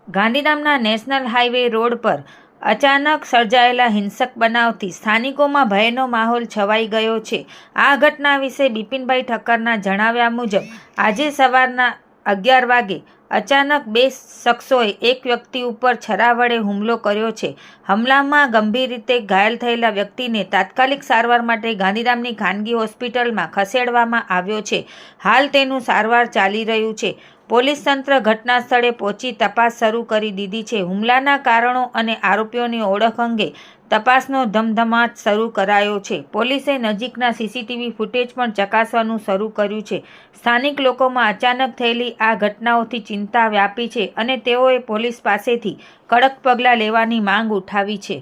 ગાંધીધામના national highway road પર અચાનક સર્જાયેલા હિંસક બનાવથી સ્થાનિકોમાં ભયનો માહોલ છવાઈ ગયો છે। આ ઘટના વિશે બિપિનભાઈ ઠક્કરના જણાવ્યા મુજબ આજે સવારના 11 વાગે અચાનક બે શખ્સોએ એક વ્યક્તિ ઉપર છરા વડે હુમલો કર્યો છે। હુમલામાં ગંભીર રીતે ઘાયલ થયેલા વ્યક્તિને તાત્કાલિક સારવાર માટે ગાંધીધામની ખાનગી હોસ્પિટલમાં ખસેડવામાં આવ્યો છે। હાલ તેનું સારવાર ચાલી રહ્યું છે। પોલીસ તંત્ર ઘટના સ્થળે પહોંચી તપાસ શરૂ કરી દીધી છે। હુમલાના કારણો અને આરોપીઓની ઓળખ અંગે તપાસનો ધમધમાટ શરૂ કરાયો છે। પોલીસે નજીકના સીસીટીવી ફૂટેજ પણ ચકાસવાનું શરૂ કર્યું છે। સ્થાનિક લોકોમાં અચાનક થયેલી આ ઘટનાઓથી ચિંતા વ્યાપી છે અને તેઓએ પોલીસ પાસેથી કડક પગલાં લેવાની માંગ ઉઠાવી છે।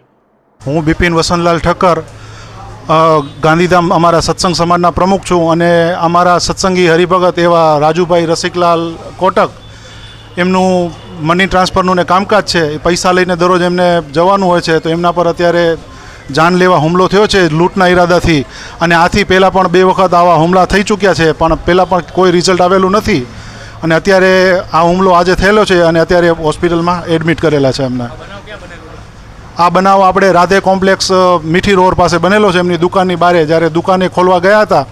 હું બિપિન વસંતલાલ ઠક્કર ગાંધીધામ અમારા સત્સંગ સમાજના પ્રમુખ છું અને અમારા સત્સંગી હરિભગત એવા રાજુભાઈ રસિકલાલ કોટક એમનું મની ટ્રાન્સફરનું ને કામકાજ છે। એ પૈસા લઈને દરરોજ એમને જવાનું હોય છે, તો એમના પર અત્યારે જાનલેવા હુમલો થયો છે લૂંટના ઈરાદાથી। અને આથી પહેલાં પણ 2 વખત આવા હુમલા થઈ ચૂક્યા છે, પણ પહેલાં પણ કોઈ રિઝલ્ટ આવેલું નથી અને અત્યારે આ હુમલો આજે થયેલો છે અને અત્યારે હોસ્પિટલમાં એડમિટ કરેલા છે એમને। આ બનાવ આપણે રાધે કોમ્પ્લેક્સ મીઠી રોડ પાસે બનેલો છે, એમની દુકાનની બારે। જ્યારે દુકાને ખોલવા ગયા હતા,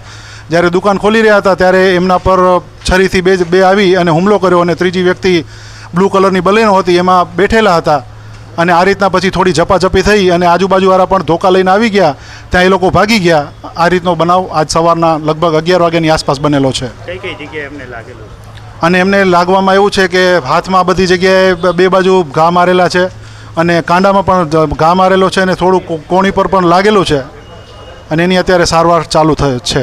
જ્યારે દુકાન ખોલી રહ્યા હતા ત્યારે એમના પર છરીથી બે આવી અને હુમલો કર્યો અને ત્રીજી વ્યક્તિ બ્લુ કલરની બલેનો હતી એમાં બેઠેલા હતા અને આ રીતના પછી થોડી ઝપાઝપી થઈ અને આજુબાજુવાળા પણ ધોકા લઈને આવી ગયા, ત્યાં એ લોકો ભાગી ગયા। આ રીતનો બનાવ આજ સવારના લગભગ 11 વાગ્યાની આસપાસ બનેલો છે। કઈ જગ્યાએ એમને લાગેલું અને એમને લાગવામાં એવું છે કે હાથમાં બધી જગ્યાએ 2 બાજુ ઘા મારેલા છે અને કાંડામાં પણ ઘા મારેલો છે અને થોડું કોણી પર પણ લાગેલું છે અને એની અત્યારે સારવાર ચાલુ થઈ છે।